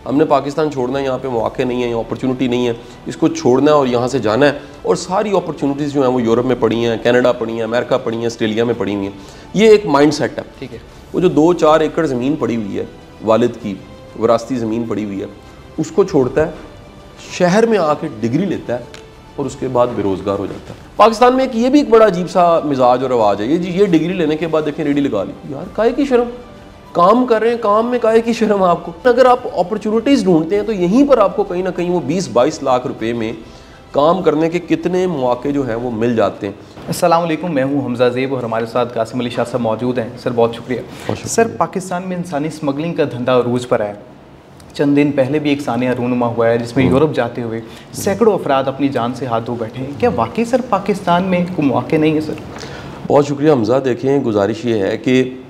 हमने पाकिस्तान छोड़ना है, यहाँ पे मौके नहीं है, यहाँ अपॉर्चुनिटी नहीं है, इसको छोड़ना है और यहाँ से जाना है। और सारी अपॉर्चुनिटीज़ जो हैं वो यूरोप में पड़ी हैं, कनाडा पड़ी हैं, अमेरिका पड़ी हैं, ऑस्ट्रेलिया में पड़ी हुई हैं। ये एक माइंड सेट है। ठीक है। वो जो 2-4 एकड़ ज़मीन पड़ी हुई है, वालिद की विरासती ज़मीन पड़ी हुई है, उसको छोड़ता है, शहर में आके डिग्री लेता है और उसके बाद बेरोज़गार हो जाता है। पाकिस्तान में एक ये भी एक बड़ा अजीब सा मिजाज और रवाज है, ये डिग्री लेने के बाद देखें रेडी लगा ली। यार काहे की शर्म, काम कर रहे हैं, काम में काहे की शर्म आपको। अगर आप अपॉर्चुनिटीज़ ढूंढते हैं तो यहीं पर आपको कहीं ना कहीं वो 20-22 लाख रुपए में काम करने के कितने मौके जो हैं वो मिल जाते हैं। अस्सलाम वालेकुम, मैं हूं हमजा ज़ेब और हमारे साथ कासिम अली शाह साहब मौजूद हैं। सर बहुत शुक्रिया। सर पाकिस्तान में इंसानी स्मगलिंग का धंधा अरूज पर है। चंद दिन पहले भी एक सानिया रूनुमा हुआ है जिसमें यूरोप जाते हुए सैकड़ों अफराद अपनी जान से हाथ धो बैठे हैं। क्या वाकई सर पाकिस्तान में कोई मौके नहीं है सर? बहुत शुक्रिया हमजा। देखें, गुजारिश ये है कि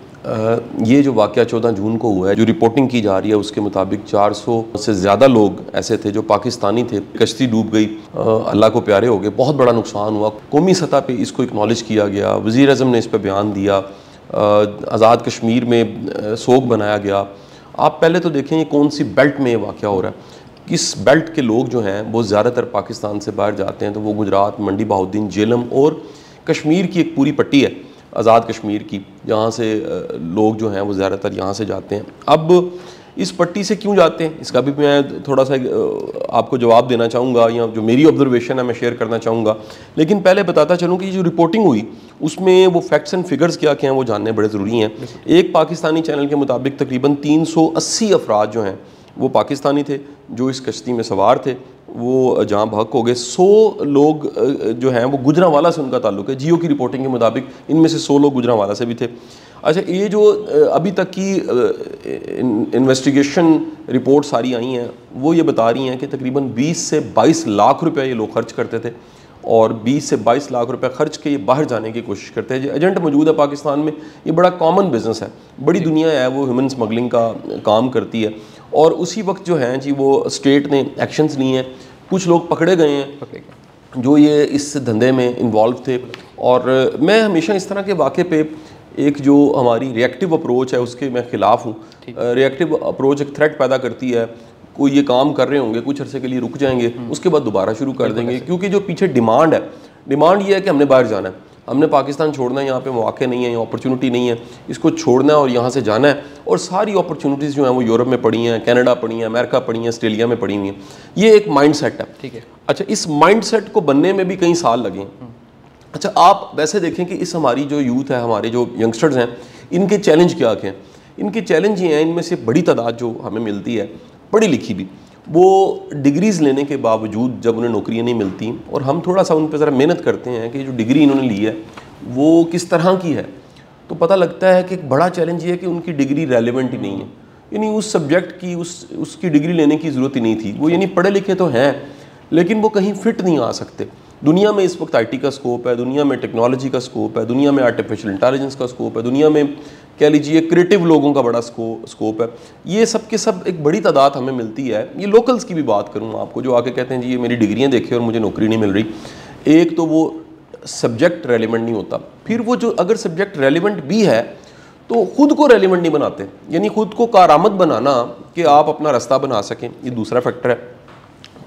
ये जो वाक़या 14 जून को हुआ है, जो रिपोर्टिंग की जा रही है उसके मुताबिक 400 से ज़्यादा लोग ऐसे थे जो पाकिस्तानी थे। कश्ती डूब गई, अल्लाह को प्यारे हो गए, बहुत बड़ा नुकसान हुआ। कौमी सतह पे इसको एक्नॉलेज किया गया, वज़ीर आज़म ने इस पर बयान दिया, आज़ाद कश्मीर में सोग बनाया गया। आप पहले तो देखें ये कौन सी बेल्ट में ये वाक़या हो रहा है। किस बेल्ट के लोग जो हैं वो ज़्यादातर पाकिस्तान से बाहर जाते हैं, तो वो गुजरात, मंडी बहाउद्दीन, जेलम और कश्मीर की एक पूरी पट्टी है आज़ाद कश्मीर की, जहाँ से लोग जो हैं वो ज़्यादातर यहाँ से जाते हैं। अब इस पट्टी से क्यों जाते हैं इसका भी मैं थोड़ा सा आपको जवाब देना चाहूँगा, या जो मेरी ऑब्जर्वेशन है मैं शेयर करना चाहूँगा। लेकिन पहले बताता चलूँ कि जो रिपोर्टिंग हुई उसमें वो फैक्ट्स एंड फिगर्स क्या क्या हैं वो जानने बड़े ज़रूरी हैं। एक पाकिस्तानी चैनल के मुताबिक तकरीबन 380 अफराद जो हैं वो पाकिस्तानी थे जो इस कश्ती में सवार थे, वो जहाँ बहक हो गए। 100 लोग जो हैं वो गुजरांवाला से उनका ताल्लुक है। जियो की रिपोर्टिंग के मुताबिक इनमें से 100 लोग गुजरांवाला से भी थे। अच्छा, ये जो अभी तक की इन्वेस्टिगेशन रिपोर्ट सारी आई हैं वो ये बता रही हैं कि तकरीबन 20 से 22 लाख रुपए ये लोग खर्च करते थे और 20 से 22 लाख रुपए खर्च के ये बाहर जाने की कोशिश करते हैं। जो एजेंट मौजूद है पाकिस्तान में, ये बड़ा कॉमन बिजनेस है, बड़ी दुनिया है वो ह्यूमन स्मगलिंग का काम करती है। और उसी वक्त जो है जी वो स्टेट ने एक्शंस लिए हैं, कुछ लोग पकड़े गए हैं जो ये इस धंधे में इन्वॉल्व थे। और मैं हमेशा इस तरह के वाक़े पे एक जो हमारी रिएक्टिव अप्रोच है उसके मैं ख़िलाफ़ हूँ। रिएक्टिव अप्रोच एक थ्रेट पैदा करती है, कोई ये काम कर रहे होंगे, कुछ अरसे के लिए रुक जाएंगे, उसके बाद दोबारा शुरू कर देंगे, क्योंकि जो पीछे डिमांड है, डिमांड ये है कि हमने बाहर जाना है, हमने पाकिस्तान छोड़ना है, यहाँ पे मौके नहीं है, यहाँ अपॉर्चुनिटी नहीं है, इसको छोड़ना है और यहाँ से जाना है। और सारी अपॉर्चुनिटीज़ जो हैं वो यूरोप में पड़ी हैं, कनाडा पड़ी हैं, अमेरिका पड़ी हैं, ऑस्ट्रेलिया में पड़ी हुई हैं। ये एक माइंड सेट है। ठीक है। अच्छा, इस माइंड सेट को बनने में भी कई साल लगे। अच्छा, आप वैसे देखें कि इस हमारी जो यूथ है, हमारे जो यंगस्टर्स हैं, इनके चैलेंज क्या क्या हैं? इनके चैलेंज ये हैं, इनमें से बड़ी तादाद जो हमें मिलती है पढ़ी लिखी भी, वो डिग्रीज़ लेने के बावजूद जब उन्हें नौकरियां नहीं मिलती, और हम थोड़ा सा उन पर ज़रा मेहनत करते हैं कि जो डिग्री इन्होंने ली है वो किस तरह की है, तो पता लगता है कि एक बड़ा चैलेंज ये है कि उनकी डिग्री रेलेवेंट ही नहीं है। यानी उस सब्जेक्ट की उसकी डिग्री लेने की ज़रूरत ही नहीं थी। वो यानी पढ़े लिखे तो हैं लेकिन वो कहीं फिट नहीं आ सकते। दुनिया में इस वक्त IT का स्कोप है, दुनिया में टेक्नोलॉजी का स्कोप है, दुनिया में आर्टिफिशियल इंटेलिजेंस का स्कोप है, दुनिया में कह लीजिए क्रिएटिव लोगों का बड़ा स्कोप है। ये सब के सब एक बड़ी तादाद हमें मिलती है। ये लोकल्स की भी बात करूँ आपको, जो आके कहते हैं जी ये मेरी डिग्रियाँ देखे और मुझे नौकरी नहीं मिल रही। एक तो वो सब्जेक्ट रेलिवेंट नहीं होता, फिर वो जो अगर सब्जेक्ट रेलिवेंट भी है तो ख़ुद को रेलिवेंट नहीं बनाते, यानी ख़ुद को कारआमद बनाना कि आप अपना रास्ता बना सकें, ये दूसरा फैक्टर है।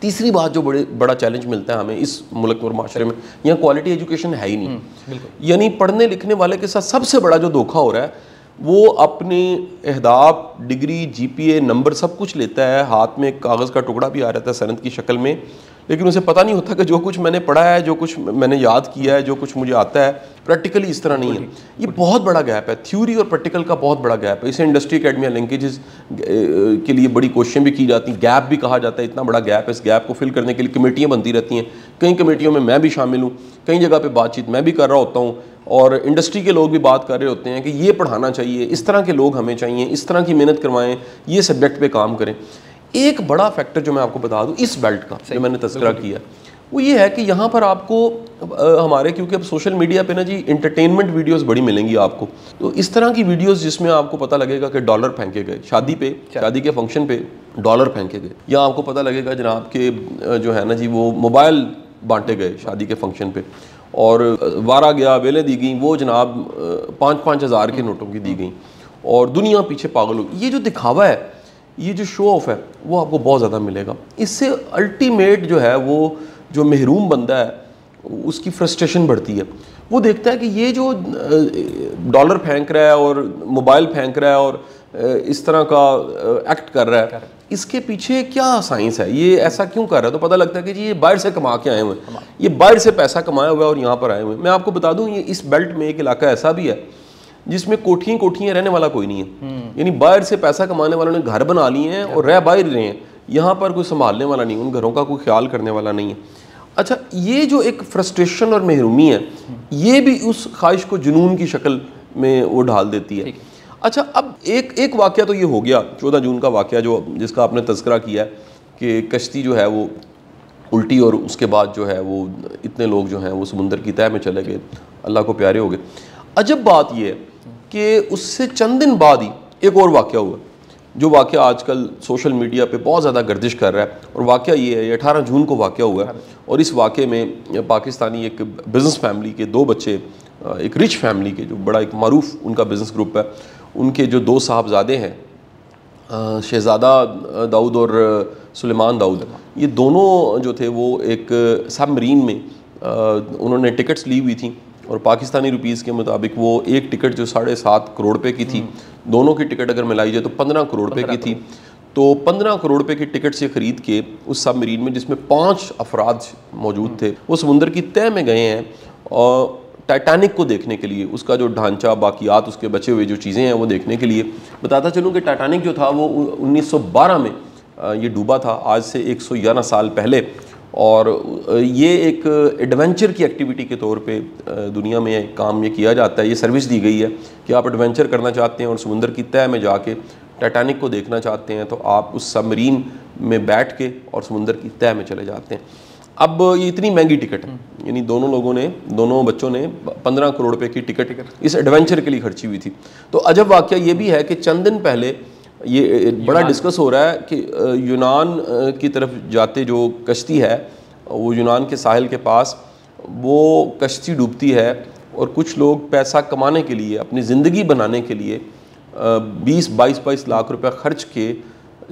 तीसरी बात जो बड़ा चैलेंज मिलता है हमें इस मुल्क और माशरे में, यहाँ क्वालिटी एजुकेशन है ही नहीं। यानी पढ़ने लिखने वाले के साथ सबसे बड़ा जो धोखा हो रहा है वो अपने अहदाफ, डिग्री, GPA, नंबर सब कुछ लेता है, हाथ में एक कागज़ का टुकड़ा भी आ रहता है सनद की शक्ल में, लेकिन उसे पता नहीं होता कि जो कुछ मैंने पढ़ा है, जो कुछ मैंने याद किया है, जो कुछ मुझे आता है, प्रैक्टिकली इस तरह नहीं है। ये बहुत बड़ा गैप है, थ्योरी और प्रैक्टिकल का बहुत बड़ा गैप है। इसे इंडस्ट्री अकेडमी लिंकेजेस के लिए बड़ी कोशिशें भी की जाती हैं, गैप भी कहा जाता है। इतना बड़ा गैप है, इस गैप को फिल करने के लिए कमेटियाँ बनती रहती हैं। कई कमेटियों में मैं भी शामिल हूँ, कई जगह पर बातचीत मैं भी कर रहा होता हूँ, और इंडस्ट्री के लोग भी बात कर रहे होते हैं कि ये पढ़ाना चाहिए, इस तरह के लोग हमें चाहिए, इस तरह की मेहनत करवाएं, ये सब्जेक्ट पे काम करें। एक बड़ा फैक्टर जो मैं आपको बता दूं इस बेल्ट का, जो मैंने तज़किरा किया, वो ये है कि यहाँ पर आपको हमारे, क्योंकि अब सोशल मीडिया पे ना जी इंटरटेनमेंट वीडियोस बड़ी मिलेंगी आपको, तो इस तरह की वीडियोस जिसमें आपको पता लगेगा कि डॉलर फेंके गए शादी के फंक्शन पे, डॉलर फेंके गए, या आपको पता लगेगा जनाब के जो है ना जी वो मोबाइल बांटे गए शादी के फंक्शन पे, और वारा गया वेलें दी गई, वो जनाब 5-5 हज़ार के नोटों की दी गई, और दुनिया पीछे पागल हो। ये जो दिखावा है ये जो शो ऑफ है वो आपको बहुत ज़्यादा मिलेगा। इससे अल्टीमेट जो है वो जो महरूम बंदा है उसकी फ्रस्ट्रेशन बढ़ती है। वो देखता है कि ये जो डॉलर फेंक रहा है और मोबाइल फेंक रहा है और इस तरह का एक्ट कर रहा है, इसके पीछे क्या साइंस है, ये ऐसा क्यों कर रहा है। तो पता लगता है कि जी ये बाहर से कमा के आए हुए हैं, ये बाहर से पैसा कमाया हुआ है और यहाँ पर आए हुए हैं। मैं आपको बता दूँ, ये इस बेल्ट में एक इलाका ऐसा भी है जिसमें कोठियाँ रहने वाला कोई नहीं है। यानी बाहर से पैसा कमाने वालों ने घर बना लिए हैं और रह बाहर रहे हैं, यहाँ पर कोई संभालने वाला नहीं, उन घरों का कोई ख्याल करने वाला नहीं है। अच्छा, ये जो एक फ्रस्ट्रेशन और महरूमी है, ये भी उस ख्वाहिश को जुनून की शक्ल में वो ढाल देती है। अच्छा, अब एक वाक़या तो ये हो गया 14 जून का वाक़या जो जिसका आपने तज़किरा किया है कि कश्ती जो है वो उल्टी और उसके बाद जो है वो इतने लोग जो हैं वो समुंदर की तह में चले गए, अल्लाह को प्यारे हो गए। अजब बात ये है कि उससे चंद दिन बाद ही एक और वाक़या हुआ जो वाक़या आजकल सोशल मीडिया पे बहुत ज़्यादा गर्दिश कर रहा है। और वाक़या ये है, ये 18 जून को वाक़या हुआ है और इस वाक़े में पाकिस्तानी एक बिज़नेस फैमिली के 2 बच्चे, एक रिच फैमिली के जो बड़ा एक मारूफ उनका बिज़नेस ग्रुप है, उनके जो 2 साहबजादे हैं, शहज़ादा दाऊद और सुलेमान दाऊद, ये दोनों जो थे वो एक सबमरीन में उन्होंने टिकट्स ली हुई थी और पाकिस्तानी रुपीज़ के मुताबिक वो एक टिकट जो 7.5 करोड़ रुपए की थी, दोनों की टिकट अगर मिलाई जाए तो 15 करोड़ रुपए की थी। तो 15 करोड़ रुपए की टिकट से ख़रीद के उस सबमरीन में जिसमें 5 अफराद मौजूद थे, वो समुंदर की तह में गए हैं और टाइटैनिक को देखने के लिए, उसका जो ढांचा, बाकियात, उसके बचे हुए जो चीज़ें हैं वो देखने के लिए। बताता चलूँ कि टाइटैनिक जो था वो 1912 में ये डूबा था, आज से 111 साल पहले। और ये एक एडवेंचर की एक्टिविटी के तौर पे दुनिया में काम ये किया जाता है, ये सर्विस दी गई है कि आप एडवेंचर करना चाहते हैं और समुंदर की तह में जाके टाइटैनिक को देखना चाहते हैं तो आप उस सबमरीन में बैठ के और समुंदर की तह में चले जाते हैं। अब ये इतनी महंगी टिकट है, यानी दोनों बच्चों ने 15 करोड़ रुपए की टिकट इस एडवेंचर के लिए खर्ची हुई थी। तो अजब वाक़या ये भी है कि चंद दिन पहले ये बड़ा डिस्कस हो रहा है कि यूनान की तरफ जाते जो कश्ती है वो यूनान के साहिल के पास वो कश्ती डूबती है और कुछ लोग पैसा कमाने के लिए, अपनी ज़िंदगी बनाने के लिए 20-22 लाख रुपए खर्च के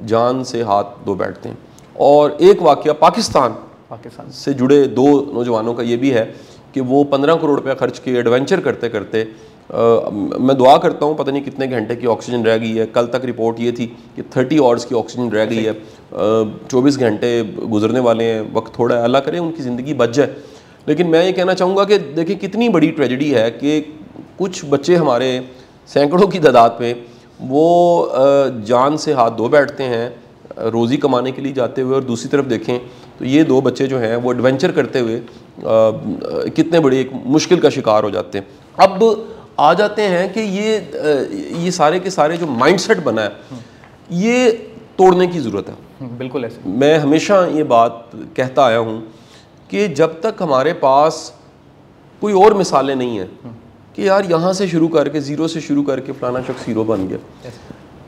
जान से हाथ धो बैठते हैं। और एक वाक़या पाकिस्तान से जुड़े 2 नौजवानों का ये भी है कि वो 15 करोड़ रुपया खर्च के एडवेंचर करते करते मैं दुआ करता हूँ पता नहीं कितने घंटे की ऑक्सीजन रह गई है। कल तक रिपोर्ट ये थी कि 30 आवर्स की ऑक्सीजन रह गई है, 24 घंटे गुजरने वाले हैं, वक्त थोड़ा है, अल्लाह करे उनकी ज़िंदगी बच जाए। लेकिन मैं ये कहना चाहूँगा कि देखिए कितनी बड़ी ट्रेजेडी है कि कुछ बच्चे हमारे सैकड़ों की तादाद में वो जान से हाथ धो बैठते हैं रोज़ी कमाने के लिए जाते हुए, और दूसरी तरफ देखें तो ये 2 बच्चे जो हैं वो एडवेंचर करते हुए कितने बड़ी एक मुश्किल का शिकार हो जाते हैं। अब आ जाते हैं कि ये सारे के सारे जो माइंडसेट बना है ये तोड़ने की ज़रूरत है। बिल्कुल ऐसे मैं हमेशा ये बात कहता आया हूँ कि जब तक हमारे पास कोई और मिसालें नहीं हैं कि यार यहाँ से शुरू करके, ज़ीरो से शुरू करके फ़लाना शख्स हीरो बन गया,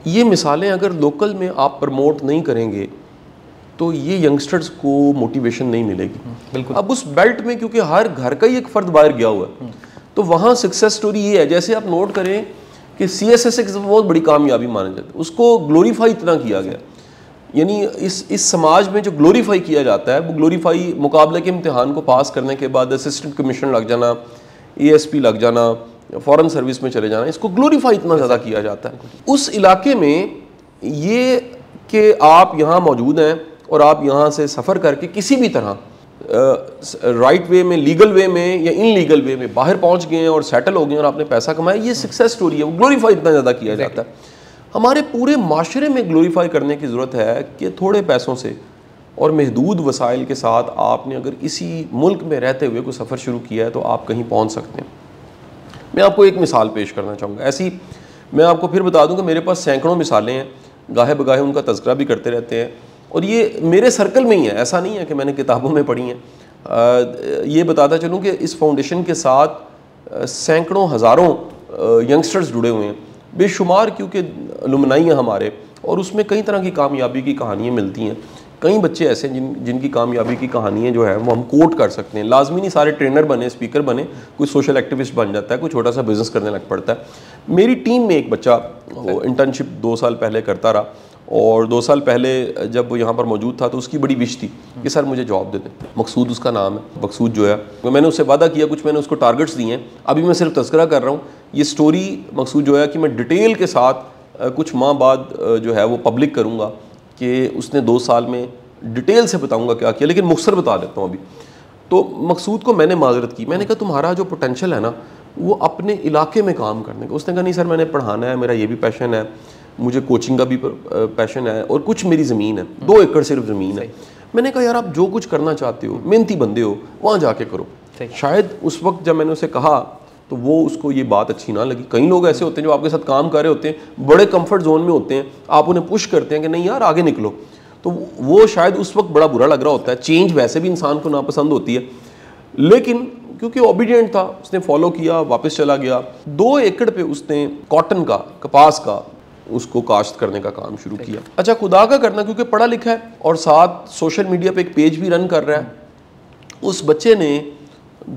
ये मिसालें अगर लोकल में आप प्रमोट नहीं करेंगे तो ये यंगस्टर्स को मोटिवेशन नहीं मिलेगी। बिल्कुल। अब उस बेल्ट में क्योंकि हर घर का ही एक फ़र्द बाहर गया हुआ है तो वहाँ सक्सेस स्टोरी ये है। जैसे आप नोट करें कि CSS एक बहुत बड़ी कामयाबी माना जाता है, उसको ग्लोरीफाई इतना किया गया, यानी इस समाज में जो ग्लोरीफाई किया जाता है वो ग्लोरीफाई मुकाबले के इम्तिहान को पास करने के बाद असिस्टेंट कमिश्नर लग जाना, ASP लग जाना, फॉरेन सर्विस में चले जाना, इसको ग्लोरीफाई इतना ज़्यादा किया जाता है। उस इलाके में ये कि आप यहाँ मौजूद हैं और आप यहाँ से सफ़र करके किसी भी तरह राइट वे में, लीगल वे में या इनलीगल वे में बाहर पहुँच गए हैं और सेटल हो गए हैं और आपने पैसा कमाया, ये सक्सेस स्टोरी है। वो ग्लोरीफाई इतना ज़्यादा किया जाता है। हमारे पूरे माशरे में ग्लोरीफाई करने की ज़रूरत है कि थोड़े पैसों से और महदूद वसाइल के साथ आपने अगर इसी मुल्क में रहते हुए कोई सफ़र शुरू किया है तो आप कहीं पहुँच सकते हैं। मैं आपको एक मिसाल पेश करना चाहूँगा। ऐसी मैं आपको फिर बता दूँ कि मेरे पास सैकड़ों मिसालें हैं, गाहे बगाहे उनका तज़किरा भी करते रहते हैं और ये मेरे सर्कल में ही है, ऐसा नहीं है कि मैंने किताबों में पढ़ी हैं। ये बताता चलूँ कि इस फाउंडेशन के साथ सैकड़ों हज़ारों यंगस्टर्स जुड़े हुए हैं, बेशुमार, क्योंकि अलुमनाई हैं हमारे, और उसमें कई तरह की कामयाबी की कहानियाँ मिलती हैं। कई बच्चे ऐसे जिनकी कामयाबी की कहानियाँ जो है वो हम कोट कर सकते हैं। लाजमी नहीं सारे ट्रेनर बने, स्पीकर बने, कोई सोशल एक्टिविस्ट बन जाता है, कोई छोटा सा बिज़नेस करने लग पड़ता है। मेरी टीम में एक बच्चा वो इंटर्नशिप 2 साल पहले करता रहा और 2 साल पहले जब वो यहाँ पर मौजूद था तो उसकी बड़ी विश थी कि सर मुझे जॉब दे दें। मकसूद उसका नाम है। मकसूद जो है तो मैंने उससे वादा किया, कुछ मैंने उसको टारगेट्स दिए हैं, अभी मैं सिर्फ तज़किरा कर रहा हूँ। ये स्टोरी मकसूद जो है कि मैं डिटेल के साथ कुछ माह बाद जो है वो पब्लिक करूँगा कि उसने 2 साल में डिटेल से बताऊँगा क्या किया, लेकिन मुख्तसर बता देता हूँ अभी। तो मकसूद को मैंने माजरत की, मैंने कहा तुम्हारा जो पोटेंशियल है ना वो अपने इलाके में काम करने का। उसने कहा नहीं सर मैंने पढ़ाना है, मेरा ये भी पैशन है, मुझे कोचिंग का भी पैशन है और कुछ मेरी ज़मीन है, 2 एकड़ सिर्फ ज़मीन है। मैंने कहा यार आप जो कुछ करना चाहते हो, मेहनती बंदे हो, वहाँ जाके करो। शायद उस वक्त जब मैंने उसे कहा तो वो उसको ये बात अच्छी ना लगी। कई लोग ऐसे होते हैं जो आपके साथ काम कर रहे होते हैं, बड़े कंफर्ट जोन में होते हैं, आप उन्हें पुश करते हैं कि नहीं यार आगे निकलो, तो वो शायद उस वक्त बड़ा बुरा लग रहा होता है। चेंज वैसे भी इंसान को नापसंद होती है, लेकिन क्योंकि ओबीडियंट था उसने फॉलो किया, वापस चला गया। 2 एकड़ पे उसने कॉटन का, कपास का उसको काश्त करने का काम शुरू किया। अच्छा, खुदा का करना, क्योंकि पढ़ा लिखा है और साथ सोशल मीडिया पे एक पेज भी रन कर रहा है। उस बच्चे ने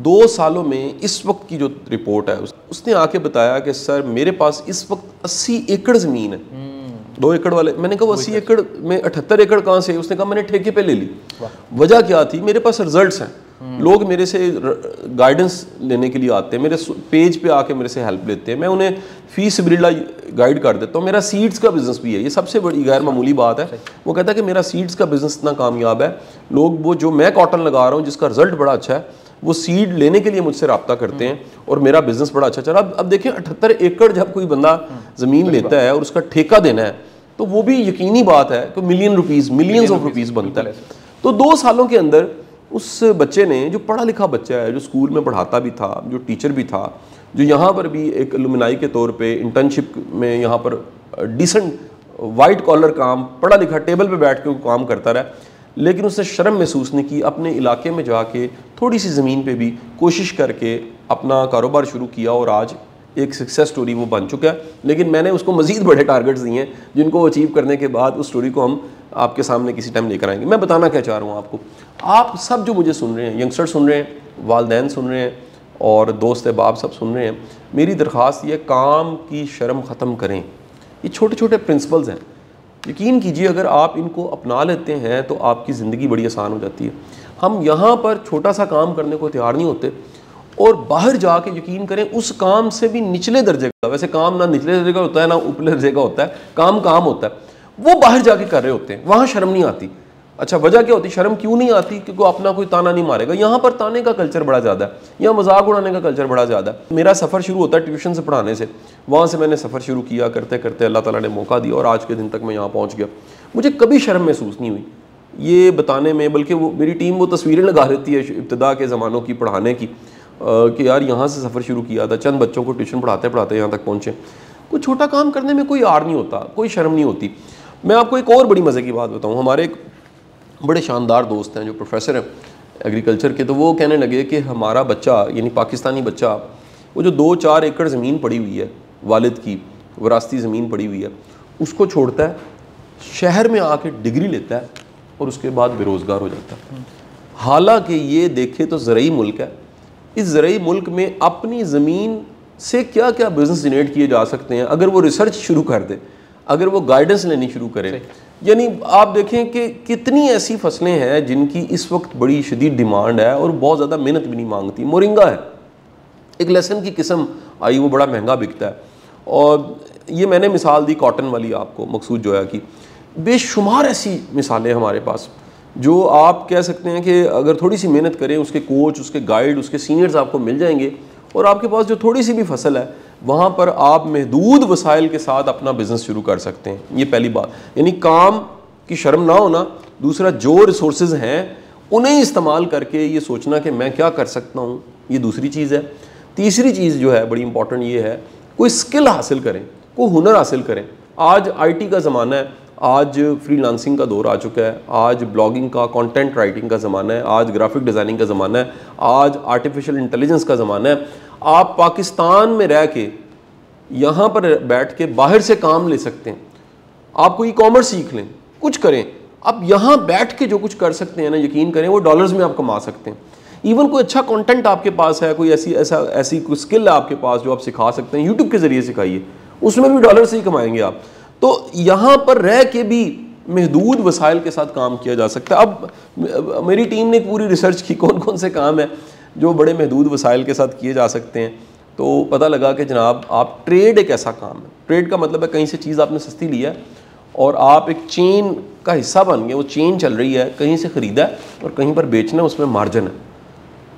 2 सालों में इस वक्त की जो रिपोर्ट है उसने आके बताया कि सर मेरे पास इस वक्त 80 एकड़ ज़मीन है। 2 एकड़ वाले, मैंने कहा 80 एकड़ में 78 एकड़ कहाँ से? उसने कहा मैंने ठेके पे ले ली। वजह क्या थी? मेरे पास रिजल्ट्स हैं, लोग मेरे से गाइडेंस लेने के लिए आते हैं, मेरे पेज पे आके मेरे से हेल्प लेते हैं, मैं उन्हें फीस बिल्ला गाइड कर देता हूँ। मेरा सीड्स का बिजनेस भी है, ये सबसे बड़ी गैर मामूली बात है। वो कहता है कि मेरा सीड्स का बिजनेस इतना कामयाब है, लोग वो जो मैं कॉटन लगा रहा हूँ जिसका रिजल्ट बड़ा अच्छा है, वो सीड लेने के लिए मुझसे रब्ता करते हैं और मेरा बिजनेस बड़ा अच्छा चला। अब देखिए 78 एकड़ जब कोई बंदा ज़मीन लेता है और उसका ठेका देना है तो वो भी यकीनी बात है कि मिलियंस ऑफ रुपीज़ बनता है। तो 2 सालों के अंदर उस बच्चे ने, जो पढ़ा लिखा बच्चा है, जो स्कूल में पढ़ाता भी था, जो टीचर भी था, जो यहाँ पर भी एक लुमिनाई के तौर पे इंटर्नशिप में यहाँ पर डिसेंट वाइट कॉलर काम, पढ़ा लिखा टेबल पे बैठ के काम करता रहा, लेकिन उसने शर्म महसूस नहीं की। अपने इलाके में जाके थोड़ी सी ज़मीन पे भी कोशिश करके अपना कारोबार शुरू किया और आज एक सक्सेस स्टोरी वो बन चुका है। लेकिन मैंने उसको मज़ीद बड़े टारगेट्स दिए हैं जिनको अचीव करने के बाद उस स्टोरी को हम आपके सामने किसी टाइम लेकर आएंगे। मैं बताना क्या चाह रहा हूँ आपको, आप सब जो मुझे सुन रहे हैं, यंगस्टर सुन रहे हैं, वालिदैन सुन रहे हैं और दोस्त अहबाब सब सुन रहे हैं, मेरी दरख्वास्त ये, काम की शर्म ख़त्म करें। ये छोटे छोटे प्रिंसिपल्स हैं, यकीन कीजिए अगर आप इनको अपना लेते हैं तो आपकी ज़िंदगी बड़ी आसान हो जाती है। हम यहाँ पर छोटा सा काम करने को तैयार नहीं होते और बाहर जाके यकीन करें उस काम से भी निचले दर्जे का, वैसे काम ना निचले दर्जे का होता है ना ऊपरी दर्जे का होता है, काम होता है, वो बाहर जाके कर रहे होते हैं, वहाँ शर्म नहीं आती। अच्छा, वजह क्या होती? शर्म क्यों नहीं आती? क्योंकि अपना कोई ताना नहीं मारेगा। यहाँ पर ताने का कल्चर बड़ा ज़्यादा है, यहाँ मजाक उड़ाने का कल्चर बड़ा ज़्यादा है। मेरा सफ़र शुरू होता है ट्यूशन से पढ़ाने से, वहाँ से मैंने सफ़र शुरू किया, करते करते अल्लाह ताला ने मौका दिया और आज के दिन तक मैं यहाँ पहुँच गया। मुझे कभी शर्म महसूस नहीं हुई ये बताने में, बल्कि वो मेरी टीम वो तस्वीरें लगा देती है इब्तिदा के ज़मानों की पढ़ाने की कि यार यहाँ से सफ़र शुरू किया था, चंद बच्चों को ट्यूशन पढ़ाते पढ़ाते यहाँ तक पहुँचे। कोई छोटा काम करने में कोई आर नहीं होता, कोई शर्म नहीं होती। मैं आपको एक और बड़ी मज़े की बात बताऊँ, हमारे एक बड़े शानदार दोस्त हैं जो प्रोफेसर हैं एग्रीकल्चर के, तो वो कहने लगे कि हमारा बच्चा, यानी पाकिस्तानी बच्चा, वो जो 2-4 एकड़ ज़मीन पड़ी हुई है, वालिद की विरासती ज़मीन पड़ी हुई है, उसको छोड़ता है, शहर में आके डिग्री लेता है और उसके बाद बेरोज़गार हो जाता है। हालांकि ये देखे तो ज़रई मुल्क है, इस ज़रई मुल्क में अपनी ज़मीन से क्या क्या बिज़नेस जनरेट किए जा सकते हैं अगर वो रिसर्च शुरू कर दे, अगर वो गाइडेंस लेनी शुरू करे। यानी आप देखें कि कितनी ऐसी फसलें हैं जिनकी इस वक्त बड़ी शदीद डिमांड है और बहुत ज़्यादा मेहनत भी नहीं मांगती। मोरिंगा है, एक लहसुन की किस्म आई, वो बड़ा महंगा बिकता है। और ये मैंने मिसाल दी कॉटन वाली आपको, मकसूद जोया की। बेशुमार ऐसी मिसालें हमारे पास जो आप कह सकते हैं कि अगर थोड़ी सी मेहनत करें, उसके कोच, उसके गाइड, उसके सीनियर्स आपको मिल जाएंगे और आपके पास जो थोड़ी सी भी फसल है वहाँ पर आप महदूद वसाइल के साथ अपना बिज़नेस शुरू कर सकते हैं। ये पहली बात, यानी काम की शर्म ना होना। दूसरा, जो रिसोर्सेज हैं उन्हें इस्तेमाल करके ये सोचना कि मैं क्या कर सकता हूँ, ये दूसरी चीज़ है। तीसरी चीज़ जो है बड़ी इंपॉर्टेंट ये है, कोई स्किल हासिल करें, कोई हुनर हासिल करें। आज आईटी का ज़माना है, आज फ्रीलांसिंग का दौर आ चुका है, आज ब्लॉगिंग का, कंटेंट राइटिंग का ज़माना है, आज ग्राफिक डिज़ाइनिंग का ज़माना है, आज आर्टिफिशियल इंटेलिजेंस का ज़माना है। आप पाकिस्तान में रह के यहाँ पर बैठ के बाहर से काम ले सकते हैं। आप कोई ई-कॉमर्स सीख लें, कुछ करें, आप यहाँ बैठ के जो कुछ कर सकते हैं ना, यकीन करें वो डॉलर्स में आप कमा सकते हैं। इवन कोई अच्छा कंटेंट आपके पास है, कोई ऐसी कोई स्किल है आपके पास जो आप सिखा सकते हैं, यूट्यूब के ज़रिए सिखाइए, उसमें भी डॉलर से ही कमाएंगे आप। तो यहाँ पर रह के भी महदूद वसाइल के साथ काम किया जा सकता है। अब मेरी टीम ने पूरी रिसर्च की कौन कौन से काम है जो बड़े महदूद वसाइल के साथ किए जा सकते हैं, तो पता लगा कि जनाब आप ट्रेड एक ऐसा काम है, ट्रेड का मतलब है कहीं से चीज़ आपने सस्ती लिया है और आप एक चेन का हिस्सा बन गए, वो चेन चल रही है, कहीं से ख़रीदा है और कहीं पर बेचना है, उसमें मार्जिन है।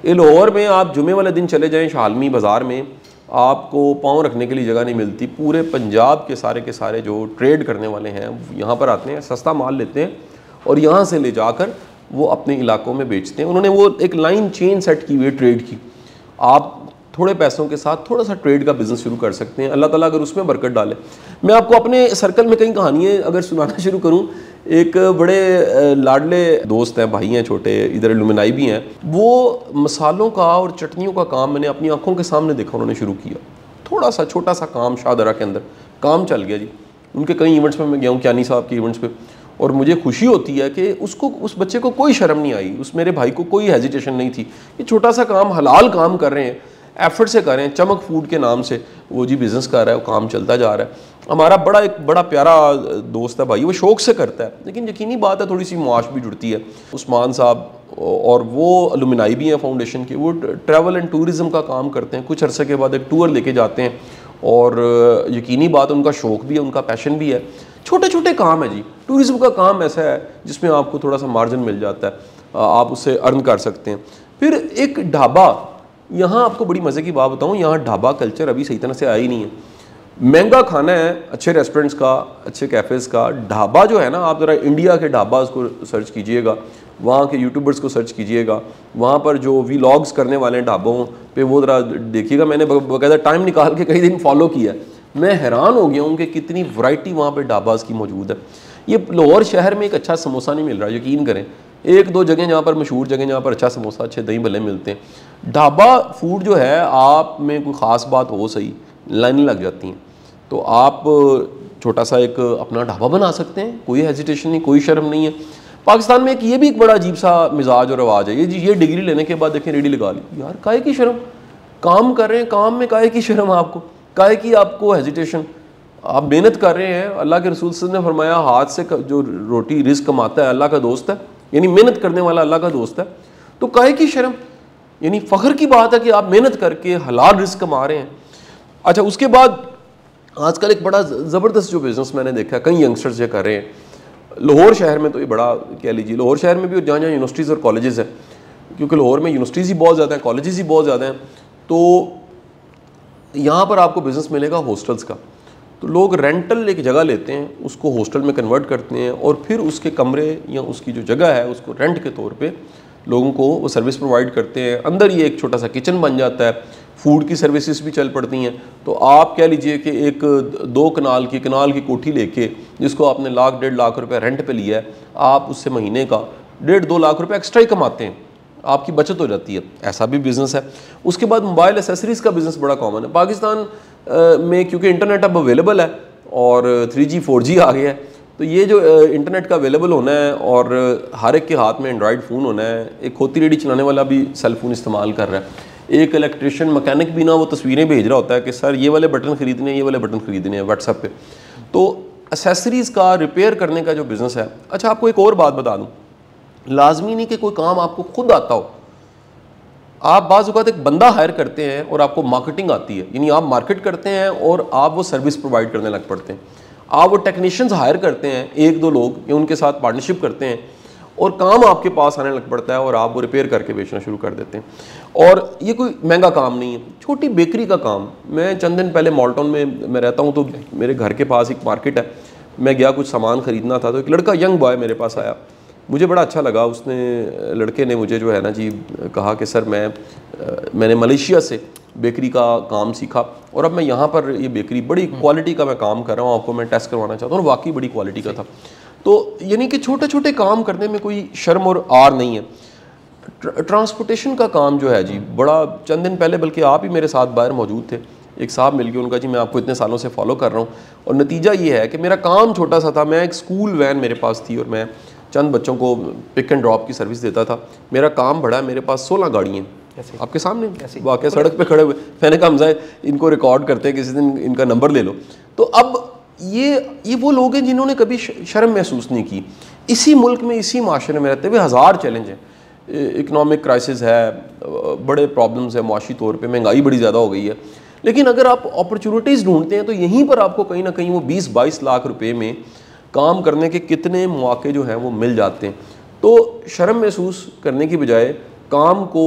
ये लाहौर में आप जुमे वाले दिन चले जाएं शालमी बाज़ार में, आपको पाँव रखने के लिए जगह नहीं मिलती। पूरे पंजाब के सारे जो ट्रेड करने वाले हैं यहाँ पर आते हैं, सस्ता माल लेते हैं और यहाँ से ले जाकर वो अपने इलाकों में बेचते हैं। उन्होंने वो एक लाइन चेन सेट की हुई है ट्रेड की। आप थोड़े पैसों के साथ थोड़ा सा ट्रेड का बिज़नेस शुरू कर सकते हैं, अल्लाह ताला अगर उसमें बरकत डाले। मैं आपको अपने सर्कल में कई कहानियाँ अगर सुनाना शुरू करूँ, एक बड़े लाडले दोस्त हैं, भाई हैं छोटे, इधर एलुमनाई भी हैं, वो मसालों का और चटनियों का काम मैंने अपनी आंखों के सामने देखा उन्होंने शुरू किया। थोड़ा सा छोटा सा काम शाहदरा के अंदर काम चल गया जी। उनके कई इवेंट्स में मैं गया हूँ, क्यानी साहब के इवेंट्स पे, और मुझे खुशी होती है कि उसको, उस बच्चे को कोई शर्म नहीं आई, उस मेरे भाई को कोई हेजिटेशन नहीं थी। ये छोटा सा काम, हलाल काम कर रहे हैं, एफर्ट से कर रहे हैं। चमक फूड के नाम से वो जी बिज़नेस कर रहा है, वो काम चलता जा रहा है। हमारा एक बड़ा प्यारा दोस्त है भाई, वो शौक़ से करता है, लेकिन यकीनी बात है थोड़ी सी मुआश भी जुड़ती है। उस्मान साहब, और वो अलुमिनाई भी हैं फाउंडेशन के, वो ट्रैवल एंड टूरिज़म का काम करते हैं। कुछ अरसे के बाद एक टूर लेके जाते हैं और यकीनी बात उनका शौक़ भी है, उनका पैशन भी है। छोटे छोटे काम है जी। टूरिज़म का काम ऐसा है जिसमें आपको थोड़ा सा मार्जिन मिल जाता है, आप उससे अर्न कर सकते हैं। फिर एक ढाबा, यहाँ आपको बड़ी मज़े की बात बताऊँ, यहाँ ढाबा कल्चर अभी सही तरह से आया ही नहीं है। महंगा खाना है अच्छे रेस्टोरेंट्स का, अच्छे कैफ़ेज़ का। ढाबा जो है ना, आप ज़रा इंडिया के ढाबाज को सर्च कीजिएगा, वहाँ के यूट्यूबर्स को सर्च कीजिएगा, वहाँ पर जो वीलॉग्स करने वाले हैं ढाबों पे, वो ज़रा देखिएगा। मैंने बाकायदा टाइम निकाल के कई दिन फॉलो किया। मैं हैरान हो गया हूँ कि कितनी वैरायटी वहाँ पे ढाबाज की मौजूद है। ये लाहौर शहर में एक अच्छा समोसा नहीं मिल रहा, यकीन करें। एक दो जगह जहाँ पर मशहूर जगह जहाँ पर अच्छा समोसा, अच्छे दही भल्ले मिलते हैं। ढाबा फूड जो है, आप में कोई ख़ास बात हो सही, लाइनें लग जाती हैं। तो आप छोटा सा एक अपना ढाबा बना सकते हैं, कोई हेजिटेशन नहीं, कोई शर्म नहीं है। पाकिस्तान में ये भी एक बड़ा अजीब सा मिजाज और रवाज है, ये डिग्री लेने के बाद देखें रेडी लगा ली। यार काहे की शर्म, काम कर रहे हैं, काम में काहे की शर्म आपको, काहे की आपको हेजिटेशन। आप मेहनत कर रहे हैं, अल्लाह के रसूल सल्लल्लाहु अलैहि वसल्लम ने फरमाया हाथ से जो रोटी रिस्क कमाता है अल्लाह का दोस्त है, यानी मेहनत करने वाला अल्लाह का दोस्त है। तो काहे की शर्म, यानी फ़ख्र की बात है कि आप मेहनत करके हलाल रिस्क कमा रहे हैं। अच्छा, उसके बाद आजकल एक बड़ा ज़बरदस्त जो बिज़नेस मैंने देखा, कई यंगस्टर्स ये कर रहे हैं लाहौर शहर में, तो ये बड़ा कह लीजिए लाहौर शहर में भी, और जहाँ जहाँ यूनिवर्सिटीज़ और कॉलेजेस हैं, क्योंकि लाहौर में यूनिवर्सिटीज़ ही बहुत ज़्यादा हैं, कॉलेजेस ही बहुत ज़्यादा हैं, तो यहाँ पर आपको बिज़नेस मिलेगा हॉस्टल्स का। तो लोग रेंटल एक जगह लेते हैं, उसको हॉस्टल में कन्वर्ट करते हैं और फिर उसके कमरे या उसकी जो जगह है उसको रेंट के तौर पे लोगों को वो सर्विस प्रोवाइड करते हैं। अंदर ये एक छोटा सा किचन बन जाता है, फूड की सर्विसेज भी चल पड़ती हैं। तो आप कह लीजिए कि एक 2 कनाल की कोठी लेके, जिसको आपने 1-1.5 लाख रुपए रेंट पे लिया है, आप उससे महीने का 1.5-2 लाख रुपए एक्स्ट्रा ही कमाते हैं, आपकी बचत हो जाती है। ऐसा भी बिज़नेस है। उसके बाद मोबाइल एसेसरीज़ का बिज़नेस बड़ा कॉमन है पाकिस्तान में, क्योंकि इंटरनेट अब अवेलेबल है और 3G 4G आ गया है। तो ये जो इंटरनेट का अवेलेबल होना है और हर एक के हाथ में एंड्रॉयड फ़ोन होना है, एक खोती रेडी चलाने वाला भी सेल फ़ोन इस्तेमाल कर रहा है, एक इलेक्ट्रिशियन मैकेनिक भी ना वो तस्वीरें भेज रहा होता है कि सर ये वाले बटन ख़रीदने हैं, ये वाले बटन ख़रीदने हैं व्हाट्सएप पे। तो एसेसरीज़ का रिपेयर करने का जो बिज़नेस है। अच्छा, आपको एक और बात बता दूँ, लाजमी नहीं कि कोई काम आपको खुद आता हो। आप बाज़ औक़ात एक बंदा हायर करते हैं और आपको मार्केटिंग आती है, यानी आप मार्केट करते हैं और आप वो सर्विस प्रोवाइड करने लग पड़ते हैं। आप वो टेक्नीशियंस हायर करते हैं, 1-2 लोग, या उनके साथ पार्टनरशिप करते हैं और काम आपके पास आने लग पड़ता है और आप वो रिपेयर करके बेचना शुरू कर देते हैं। और ये कोई महंगा काम नहीं है, छोटी बेकरी का काम। मैं चंद दिन पहले मॉल्टन में मैं रहता हूँ, तो मेरे घर के पास एक मार्केट है, मैं गया कुछ सामान ख़रीदना था, तो एक लड़का यंग बॉय मेरे पास आया, मुझे बड़ा अच्छा लगा। लड़के ने मुझे जो है ना जी कहा कि सर मैंने मलेशिया से बेकरी का काम सीखा और अब मैं यहाँ पर ये बेकरी बड़ी क्वालिटी का मैं काम कर रहा हूँ, आपको मैं टेस्ट करवाना चाहता हूँ। वाकई बड़ी क्वालिटी का था। तो यानी कि छोटे छोटे काम करने में कोई शर्म और आर नहीं है। ट्रांसपोर्टेशन का काम जो है जी, बड़ा चंद दिन पहले बल्कि आप ही मेरे साथ बाहर मौजूद थे, एक साहब मिल गए, उनका जी मैं आपको इतने सालों से फॉलो कर रहा हूँ और नतीजा ये है कि मेरा काम छोटा सा था। मैं एक स्कूल वैन मेरे पास थी और मैं चंद बच्चों को पिक एंड ड्रॉप की सर्विस देता था। मेरा काम बढ़ा, मेरे पास 16 गाड़ियाँ आपके सामने वाकई सड़क पे खड़े हुए। मैंने कहा हमजा इनको रिकॉर्ड करते हैं, किसी दिन इनका नंबर ले लो। तो अब ये वो लोग हैं जिन्होंने कभी शर्म महसूस नहीं की। इसी मुल्क में, इसी माशरे में रहते हुए हज़ार चैलेंज हैं। इकनॉमिक क्राइसिस है, बड़े प्रॉब्लम्स है, मुआशी तौर पे महंगाई बड़ी ज़्यादा हो गई है, लेकिन अगर आप अपॉर्चुनिटीज़ ढूंढते हैं तो यहीं पर आपको कहीं ना कहीं वो 20-22 लाख रुपए में काम करने के कितने मौके जो हैं वो मिल जाते हैं। तो शर्म महसूस करने की बजाय, काम को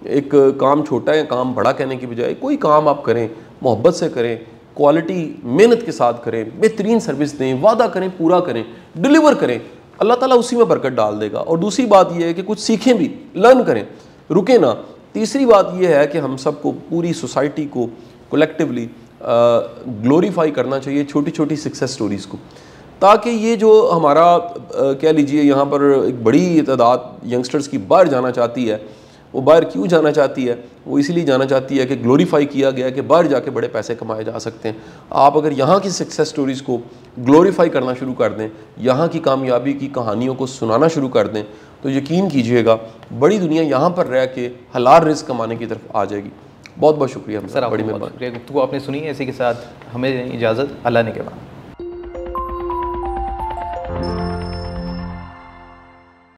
एक काम छोटा या काम बड़ा कहने की बजाय, कोई काम आप करें, मोहब्बत से करें, क्वालिटी मेहनत के साथ करें, बेहतरीन सर्विस दें, वादा करें, पूरा करें, डिलीवर करें, अल्लाह ताला उसी में बरकत डाल देगा। और दूसरी बात यह है कि कुछ सीखें भी, लर्न करें, रुके ना। तीसरी बात यह है कि हम सबको, पूरी सोसाइटी को कलेक्टिवली ग्लोरीफाई करना चाहिए छोटी छोटी सक्सेस स्टोरीज़ को, ताकि ये जो हमारा कह लीजिए यहाँ पर एक बड़ी तादाद यंगस्टर्स की बाहर जाना चाहती है, वो बाहर क्यों जाना चाहती है? वो इसलिए जाना चाहती है कि ग्लोरीफाई किया गया कि बाहर जाके बड़े पैसे कमाए जा सकते हैं। आप अगर यहाँ की सक्सेस स्टोरीज़ को ग्लोरीफाई करना शुरू कर दें, यहाँ की कामयाबी की कहानियों को सुनाना शुरू कर दें, तो यकीन कीजिएगा बड़ी दुनिया यहाँ पर रह के हलाल रिज़्क़ कमाने की तरफ आ जाएगी। बहुत बहुत शुक्रिया सर, बड़ी मेहरबानी। गुफ्तगू आपने सुनी है। इसी के साथ हमें इजाज़त, अल्लाह ने के बाद।